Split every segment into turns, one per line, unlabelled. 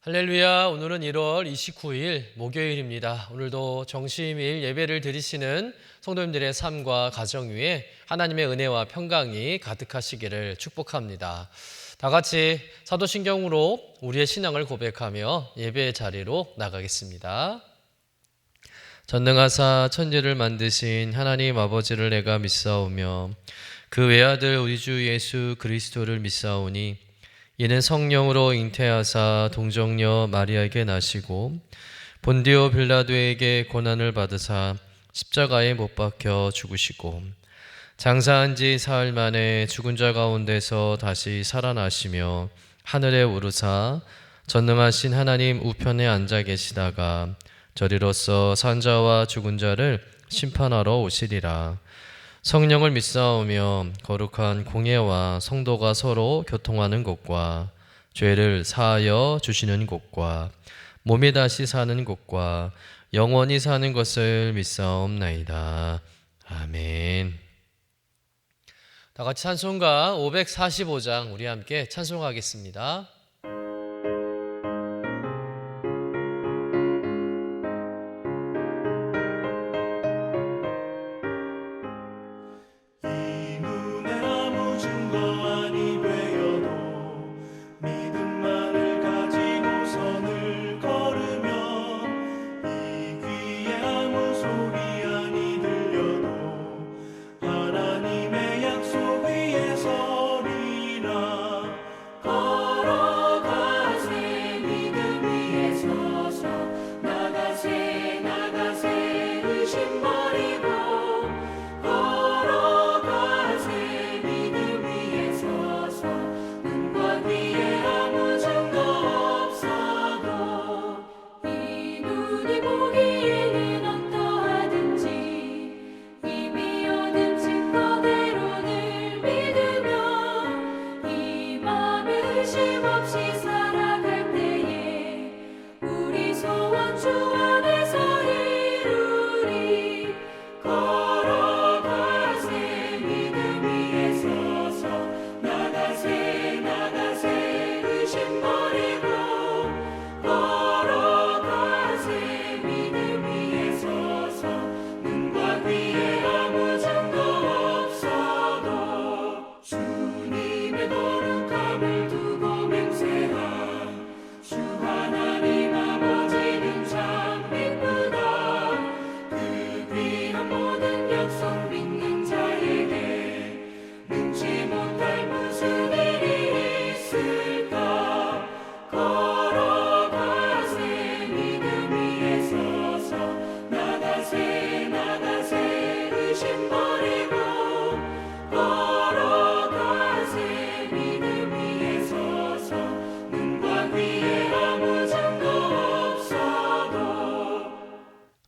할렐루야. 오늘은 1월 29일 목요일입니다. 오늘도 정심일 예배를 드리시는 성도님들의 삶과 가정 위에 하나님의 은혜와 평강이 가득하시기를 축복합니다. 다 같이 사도신경으로 우리의 신앙을 고백하며 예배의 자리로 나가겠습니다. 전능하사 천지를 만드신 하나님 아버지를 내가 믿사오며 그 외아들 우리 주 예수 그리스도를 믿사오니 이는 성령으로 잉태하사 동정녀 마리아에게 나시고 본디오 빌라도에게 고난을 받으사 십자가에 못 박혀 죽으시고 장사한 지 사흘 만에 죽은 자 가운데서 다시 살아나시며 하늘에 오르사 전능하신 하나님 우편에 앉아 계시다가 저리로서 산자와 죽은 자를 심판하러 오시리라. 성령을 믿사오며 거룩한 공예와 성도가 서로 교통하는 곳과 죄를 사하여 주시는 곳과 몸이 다시 사는 곳과 영원히 사는 것을 믿사옵나이다. 아멘. 다 같이 찬송가 545장 우리 함께 찬송하겠습니다.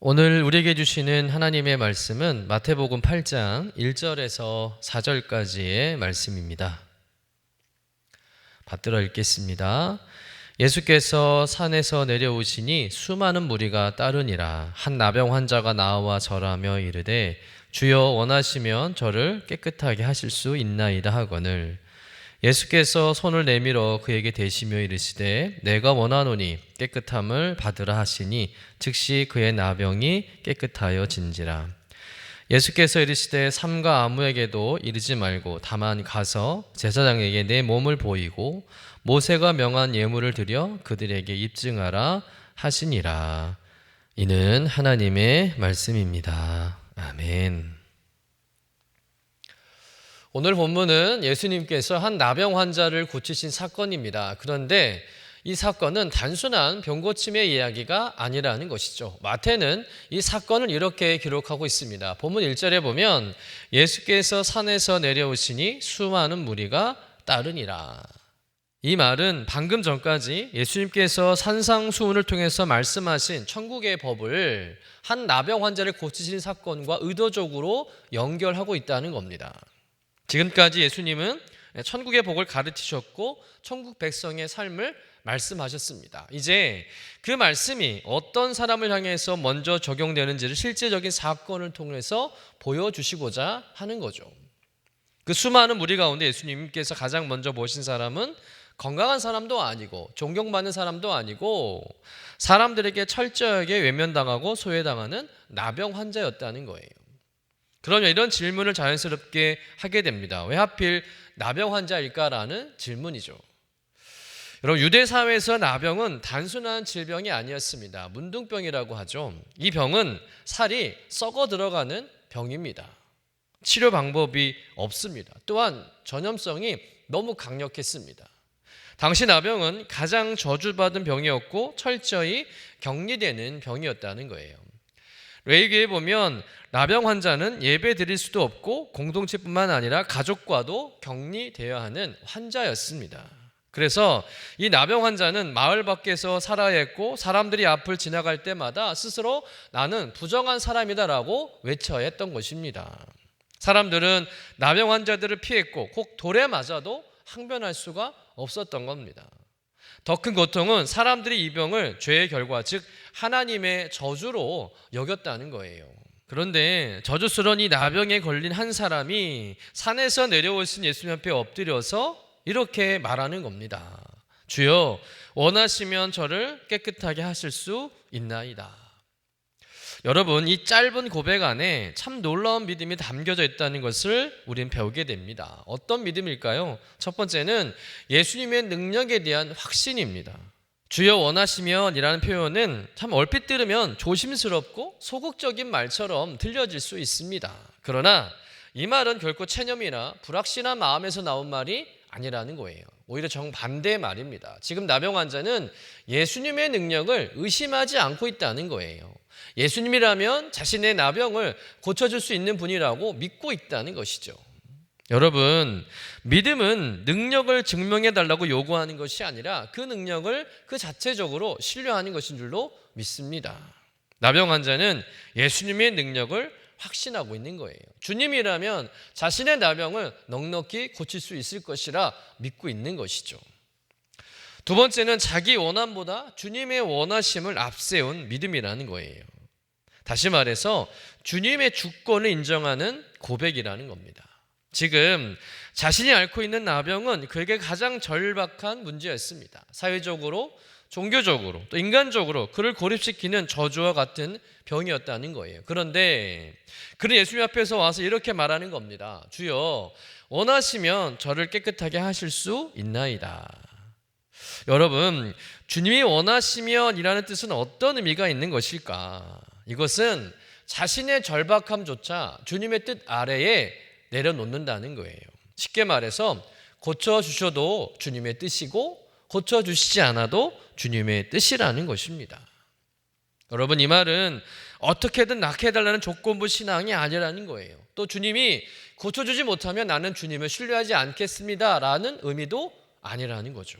오늘 우리에게 주시는 하나님의 말씀은 마태복음 8장 1절에서 4절까지의 말씀입니다. 받들어 읽겠습니다. 예수께서 산에서 내려오시니 수많은 무리가 따르니라. 한 나병 환자가 나와 절하며 이르되 주여 원하시면 저를 깨끗하게 하실 수 있나이다 하거늘 예수께서 손을 내밀어 그에게 대시며 이르시되 내가 원하노니 깨끗함을 받으라 하시니 즉시 그의 나병이 깨끗하여 진지라. 예수께서 이르시되 삼가 아무에게도 이르지 말고 다만 가서 제사장에게 내 몸을 보이고 모세가 명한 예물을 드려 그들에게 입증하라 하시니라. 이는 하나님의 말씀입니다. 아멘. 오늘 본문은 예수님께서 한 나병 환자를 고치신 사건입니다. 그런데 이 사건은 단순한 병고침의 이야기가 아니라는 것이죠. 마태는 이 사건을 이렇게 기록하고 있습니다. 본문 1절에 보면 예수께서 산에서 내려오시니 수많은 무리가 따르니라. 이 말은 방금 전까지 예수님께서 산상수훈을 통해서 말씀하신 천국의 법을 한 나병 환자를 고치신 사건과 의도적으로 연결하고 있다는 겁니다. 지금까지 예수님은 천국의 복을 가르치셨고 천국 백성의 삶을 말씀하셨습니다. 이제 그 말씀이 어떤 사람을 향해서 먼저 적용되는지를 실제적인 사건을 통해서 보여주시고자 하는 거죠. 그 수많은 무리 가운데 예수님께서 가장 먼저 모신 사람은 건강한 사람도 아니고 존경받는 사람도 아니고 사람들에게 철저하게 외면당하고 소외당하는 나병 환자였다는 거예요. 그러면 이런 질문을 자연스럽게 하게 됩니다. 왜 하필 나병 환자일까라는 질문이죠. 여러분, 유대 사회에서 나병은 단순한 질병이 아니었습니다. 문둥병이라고 하죠. 이 병은 살이 썩어 들어가는 병입니다. 치료 방법이 없습니다. 또한 전염성이 너무 강력했습니다. 당시 나병은 가장 저주받은 병이었고 철저히 격리되는 병이었다는 거예요. 레위기에 보면 나병 환자는 예배 드릴 수도 없고 공동체뿐만 아니라 가족과도 격리되어야 하는 환자였습니다. 그래서 이 나병 환자는 마을 밖에서 살아야 했고 사람들이 앞을 지나갈 때마다 스스로 나는 부정한 사람이다라고 외쳐야 했던 것입니다. 사람들은 나병 환자들을 피했고 혹 돌에 맞아도 항변할 수가 없었던 겁니다. 더 큰 고통은 사람들이 이 병을 죄의 결과, 즉 하나님의 저주로 여겼다는 거예요. 그런데 저주스러운 이 나병에 걸린 한 사람이 산에서 내려오신 예수님 앞에 엎드려서 이렇게 말하는 겁니다. 주여, 원하시면 저를 깨끗하게 하실 수 있나이다. 여러분, 이 짧은 고백 안에 참 놀라운 믿음이 담겨져 있다는 것을 우린 배우게 됩니다. 어떤 믿음일까요? 첫 번째는 예수님의 능력에 대한 확신입니다. 주여 원하시면 이라는 표현은 참 얼핏 들으면 조심스럽고 소극적인 말처럼 들려질 수 있습니다. 그러나 이 말은 결코 체념이나 불확실한 마음에서 나온 말이 아니라는 거예요. 오히려 정반대의 말입니다. 지금 나병 환자는 예수님의 능력을 의심하지 않고 있다는 거예요. 예수님이라면 자신의 나병을 고쳐줄 수 있는 분이라고 믿고 있다는 것이죠. 여러분, 믿음은 능력을 증명해달라고 요구하는 것이 아니라 그 능력을 그 자체적으로 신뢰하는 것인 줄로 믿습니다. 나병 환자는 예수님의 능력을 확신하고 있는 거예요. 주님이라면 자신의 나병을 넉넉히 고칠 수 있을 것이라 믿고 있는 것이죠. 두 번째는 자기 원함보다 주님의 원하심을 앞세운 믿음이라는 거예요. 다시 말해서 주님의 주권을 인정하는 고백이라는 겁니다. 지금 자신이 앓고 있는 나병은 그에게 가장 절박한 문제였습니다. 사회적으로, 종교적으로, 또 인간적으로 그를 고립시키는 저주와 같은 병이었다는 거예요. 그런데 그는 예수님 앞에서 와서 이렇게 말하는 겁니다. 주여, 원하시면 저를 깨끗하게 하실 수 있나이다. 여러분, 주님이 원하시면 이라는 뜻은 어떤 의미가 있는 것일까? 이것은 자신의 절박함조차 주님의 뜻 아래에 내려놓는다는 거예요. 쉽게 말해서 고쳐주셔도 주님의 뜻이고 고쳐주시지 않아도 주님의 뜻이라는 것입니다. 여러분, 이 말은 어떻게든 낫게 해달라는 조건부 신앙이 아니라는 거예요. 또 주님이 고쳐주지 못하면 나는 주님을 신뢰하지 않겠습니다 라는 의미도 아니라는 거죠.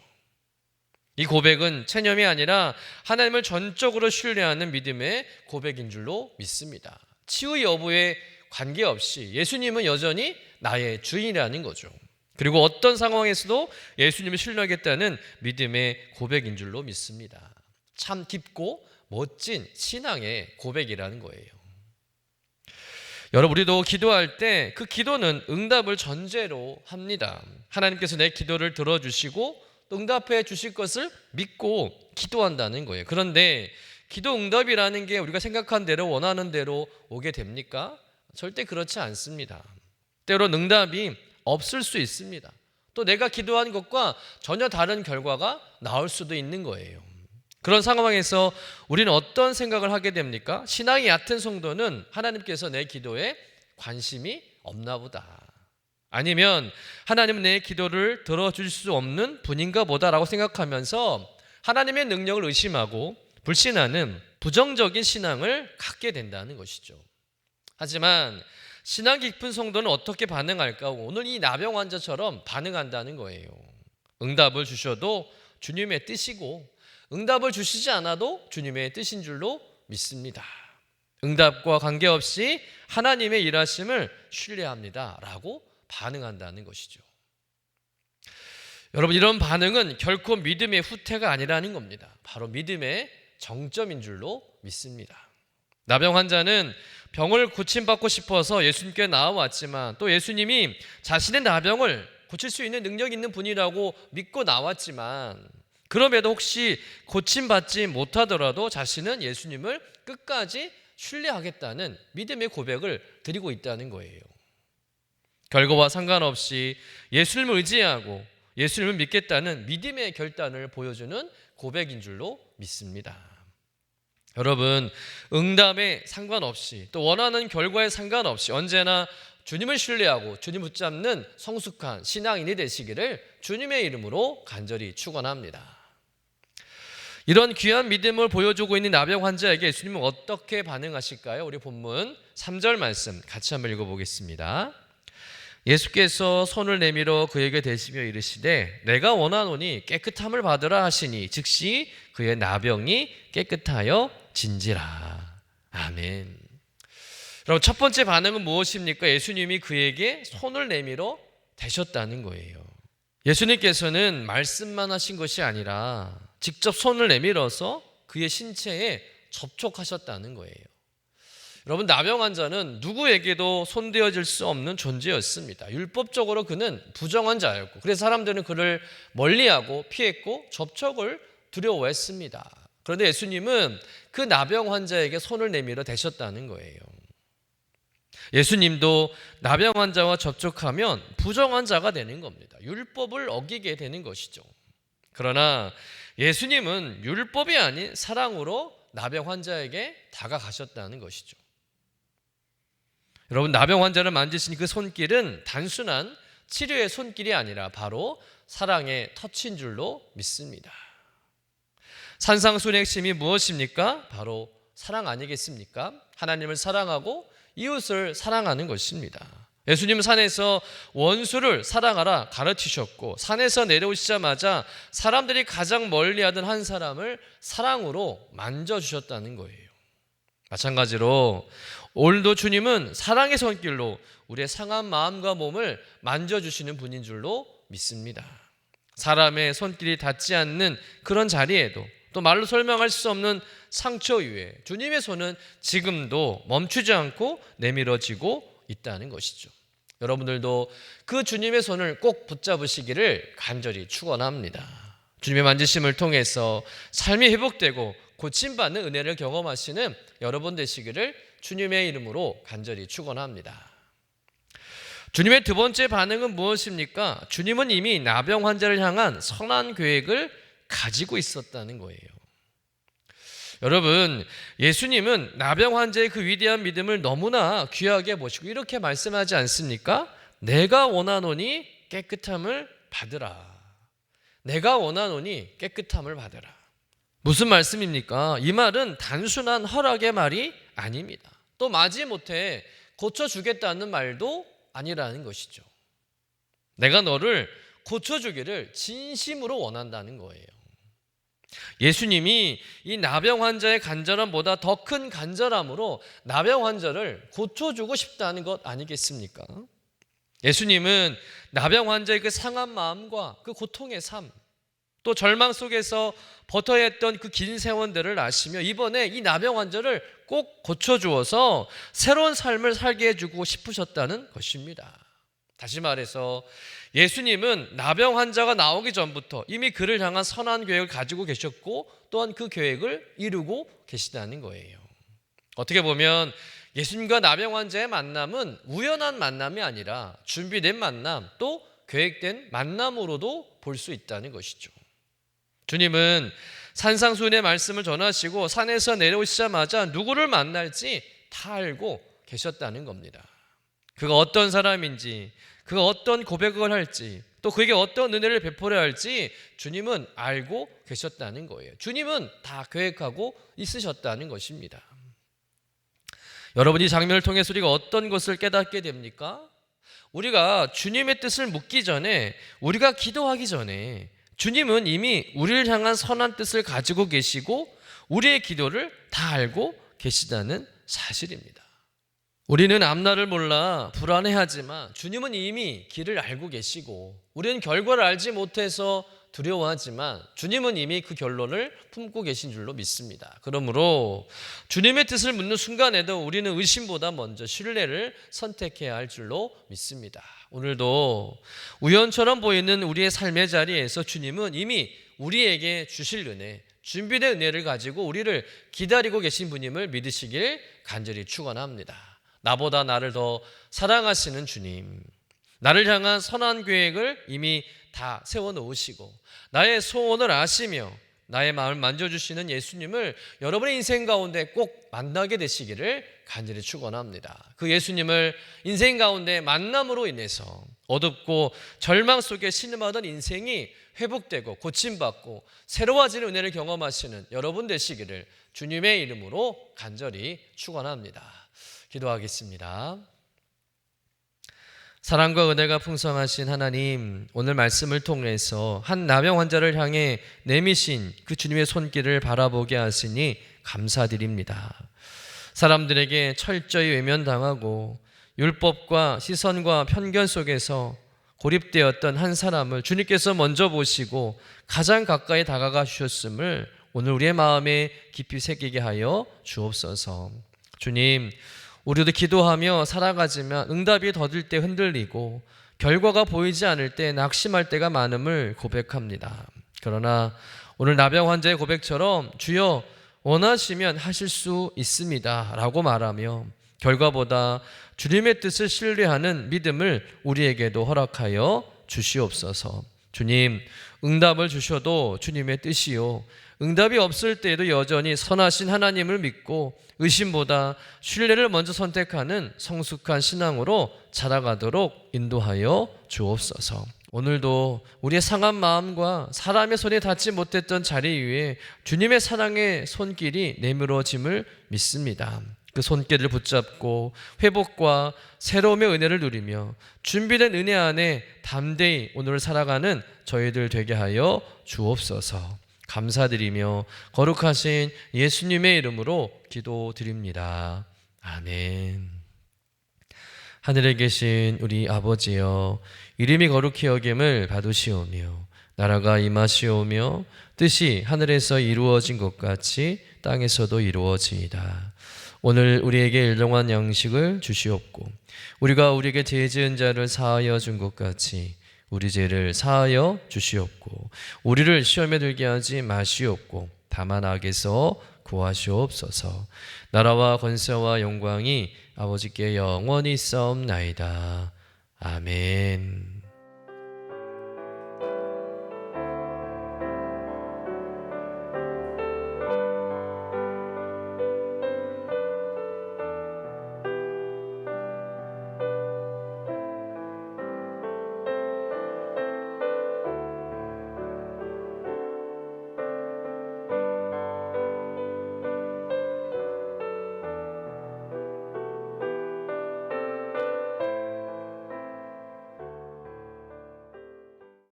이 고백은 체념이 아니라 하나님을 전적으로 신뢰하는 믿음의 고백인 줄로 믿습니다. 치유 여부에 관계없이 예수님은 여전히 나의 주인이라는 거죠. 그리고 어떤 상황에서도 예수님을 신뢰하겠다는 믿음의 고백인 줄로 믿습니다. 참 깊고 멋진 신앙의 고백이라는 거예요. 여러분, 우리도 기도할 때 그 기도는 응답을 전제로 합니다. 하나님께서 내 기도를 들어주시고 응답해 주실 것을 믿고 기도한다는 거예요. 그런데 기도 응답이라는 게 우리가 생각한 대로 원하는 대로 오게 됩니까? 절대 그렇지 않습니다. 때로 응답이 없을 수 있습니다. 또 내가 기도한 것과 전혀 다른 결과가 나올 수도 있는 거예요. 그런 상황에서 우리는 어떤 생각을 하게 됩니까? 신앙이 얕은 성도는 하나님께서 내 기도에 관심이 없나 보다. 아니면 하나님은 내 기도를 들어줄 수 없는 분인가 보다라고 생각하면서 하나님의 능력을 의심하고 불신하는 부정적인 신앙을 갖게 된다는 것이죠. 하지만 신앙 깊은 성도는 어떻게 반응할까? 오늘 이 나병 환자처럼 반응한다는 거예요. 응답을 주셔도 주님의 뜻이고 응답을 주시지 않아도 주님의 뜻인 줄로 믿습니다. 응답과 관계없이 하나님의 일하심을 신뢰합니다 라고 반응한다는 것이죠. 여러분, 이런 반응은 결코 믿음의 후퇴가 아니라는 겁니다. 바로 믿음의 정점인 줄로 믿습니다. 나병 환자는 병을 고침받고 싶어서 예수님께 나와왔지만 또 예수님이 자신의 나병을 고칠 수 있는 능력 있는 분이라고 믿고 나왔지만 그럼에도 혹시 고침받지 못하더라도 자신은 예수님을 끝까지 신뢰하겠다는 믿음의 고백을 드리고 있다는 거예요. 결과와 상관없이 예수님을 의지하고 예수님을 믿겠다는 믿음의 결단을 보여주는 고백인 줄로 믿습니다. 여러분, 응답에 상관없이 또 원하는 결과에 상관없이 언제나 주님을 신뢰하고 주님 붙잡는 성숙한 신앙인이 되시기를 주님의 이름으로 간절히 축원합니다. 이런 귀한 믿음을 보여주고 있는 나병 환자에게 예수님은 어떻게 반응하실까요? 우리 본문 3절 말씀 같이 한번 읽어보겠습니다. 예수께서 손을 내밀어 그에게 대시며 이르시되 내가 원하노니 깨끗함을 받으라 하시니 즉시 그의 나병이 깨끗하여 진지라. 아멘. 여러분, 첫 번째 반응은 무엇입니까? 예수님이 그에게 손을 내밀어 대셨다는 거예요. 예수님께서는 말씀만 하신 것이 아니라 직접 손을 내밀어서 그의 신체에 접촉하셨다는 거예요. 여러분, 나병 환자는 누구에게도 손대어질 수 없는 존재였습니다. 율법적으로 그는 부정한 자였고 그래서 사람들은 그를 멀리하고 피했고 접촉을 두려워했습니다. 그런데 예수님은 그 나병 환자에게 손을 내밀어 대셨다는 거예요. 예수님도 나병 환자와 접촉하면 부정한 자가 되는 겁니다. 율법을 어기게 되는 것이죠. 그러나 예수님은 율법이 아닌 사랑으로 나병 환자에게 다가가셨다는 것이죠. 여러분, 나병 환자를 만지신 그 손길은 단순한 치료의 손길이 아니라 바로 사랑의 터치인 줄로 믿습니다. 산상수훈의 핵심이 무엇입니까? 바로 사랑 아니겠습니까? 하나님을 사랑하고 이웃을 사랑하는 것입니다. 예수님은 산에서 원수를 사랑하라 가르치셨고 산에서 내려오시자마자 사람들이 가장 멀리하던 한 사람을 사랑으로 만져주셨다는 거예요. 마찬가지로 오늘도 주님은 사랑의 손길로 우리의 상한 마음과 몸을 만져주시는 분인 줄로 믿습니다. 사람의 손길이 닿지 않는 그런 자리에도 또 말로 설명할 수 없는 상처 위에 주님의 손은 지금도 멈추지 않고 내밀어지고 있다는 것이죠. 여러분들도 그 주님의 손을 꼭 붙잡으시기를 간절히 축원합니다. 주님의 만지심을 통해서 삶이 회복되고 고침받는 은혜를 경험하시는 여러분 되시기를 주님의 이름으로 간절히 축원합니다. 주님의 두 번째 반응은 무엇입니까? 주님은 이미 나병 환자를 향한 선한 계획을 가지고 있었다는 거예요. 여러분, 예수님은 나병 환자의 그 위대한 믿음을 너무나 귀하게 보시고 이렇게 말씀하지 않습니까? 내가 원하노니 깨끗함을 받으라. 내가 원하노니 깨끗함을 받으라. 무슨 말씀입니까? 이 말은 단순한 허락의 말이 아닙니다. 또 마지못해 고쳐주겠다는 말도 아니라는 것이죠. 내가 너를 고쳐주기를 진심으로 원한다는 거예요. 예수님이 이 나병 환자의 간절함보다 더 큰 간절함으로 나병 환자를 고쳐주고 싶다는 것 아니겠습니까? 예수님은 나병 환자의 그 상한 마음과 그 고통의 삶, 또 절망 속에서 버텨야 했던 그 긴 세월들을 아시며 이번에 이 나병 환자를 꼭 고쳐주어서 새로운 삶을 살게 해주고 싶으셨다는 것입니다. 다시 말해서 예수님은 나병 환자가 나오기 전부터 이미 그를 향한 선한 계획을 가지고 계셨고 또한 그 계획을 이루고 계시다는 거예요. 어떻게 보면 예수님과 나병 환자의 만남은 우연한 만남이 아니라 준비된 만남, 또 계획된 만남으로도 볼 수 있다는 것이죠. 주님은 산상수훈의 말씀을 전하시고 산에서 내려오시자마자 누구를 만날지 다 알고 계셨다는 겁니다. 그가 어떤 사람인지, 그가 어떤 고백을 할지, 또 그에게 어떤 은혜를 베풀어야 할지 주님은 알고 계셨다는 거예요. 주님은 다 계획하고 있으셨다는 것입니다. 여러분, 이 장면을 통해서 우리가 어떤 것을 깨닫게 됩니까? 우리가 주님의 뜻을 묻기 전에, 우리가 기도하기 전에 주님은 이미 우리를 향한 선한 뜻을 가지고 계시고 우리의 기도를 다 알고 계시다는 사실입니다. 우리는 앞날을 몰라 불안해하지만 주님은 이미 길을 알고 계시고 우리는 결과를 알지 못해서 두려워하지만 주님은 이미 그 결론을 품고 계신 줄로 믿습니다. 그러므로 주님의 뜻을 묻는 순간에도 우리는 의심보다 먼저 신뢰를 선택해야 할 줄로 믿습니다. 오늘도 우연처럼 보이는 우리의 삶의 자리에서 주님은 이미 우리에게 주실 은혜, 준비된 은혜를 가지고 우리를 기다리고 계신 분임을 믿으시길 간절히 축원합니다. 나보다 나를 더 사랑하시는 주님, 나를 향한 선한 계획을 이미 다 세워놓으시고 나의 소원을 아시며 나의 마음을 만져주시는 예수님을 여러분의 인생 가운데 꼭 만나게 되시기를 간절히 축원합니다. 그 예수님을 인생 가운데 만남으로 인해서 어둡고 절망 속에 신음하던 인생이 회복되고 고침받고 새로워지는 은혜를 경험하시는 여러분 되시기를 주님의 이름으로 간절히 축원합니다. 기도하겠습니다. 사랑과 은혜가 풍성하신 하나님, 오늘 말씀을 통해서 한 나병 환자를 향해 내미신 그 주님의 손길을 바라보게 하시니 감사드립니다. 사람들에게 철저히 외면당하고 율법과 시선과 편견 속에서 고립되었던 한 사람을 주님께서 먼저 보시고 가장 가까이 다가가 주셨음을 오늘 우리의 마음에 깊이 새기게 하여 주옵소서. 주님, 우리도 기도하며 살아가지만 응답이 더딜 때 흔들리고 결과가 보이지 않을 때 낙심할 때가 많음을 고백합니다. 그러나 오늘 나병 환자의 고백처럼 주여 원하시면 하실 수 있습니다 라고 말하며 결과보다 주님의 뜻을 신뢰하는 믿음을 우리에게도 허락하여 주시옵소서. 주님, 응답을 주셔도 주님의 뜻이요, 응답이 없을 때에도 여전히 선하신 하나님을 믿고 의심보다 신뢰를 먼저 선택하는 성숙한 신앙으로 자라가도록 인도하여 주옵소서. 오늘도 우리의 상한 마음과 사람의 손에 닿지 못했던 자리 위에 주님의 사랑의 손길이 내밀어짐을 믿습니다. 그 손길을 붙잡고 회복과 새로움의 은혜를 누리며 준비된 은혜 안에 담대히 오늘을 살아가는 저희들 되게 하여 주옵소서. 감사드리며 거룩하신 예수님의 이름으로 기도드립니다. 아멘. 하늘에 계신 우리 아버지여, 이름이 거룩히 여김을 받으시오며 나라가 임하시오며 뜻이 하늘에서 이루어진 것 같이 땅에서도 이루어지이다. 오늘 우리에게 일용할 양식을 주시옵고 우리가 우리에게 죄 지은 자를 사하여 준 것 같이 우리 죄를 사하여 주시옵고 우리를 시험에 들게 하지 마시옵고 다만 악에서 구하시옵소서. 나라와 권세와 영광이 아버지께 영원히 있사옵나이다. 아멘.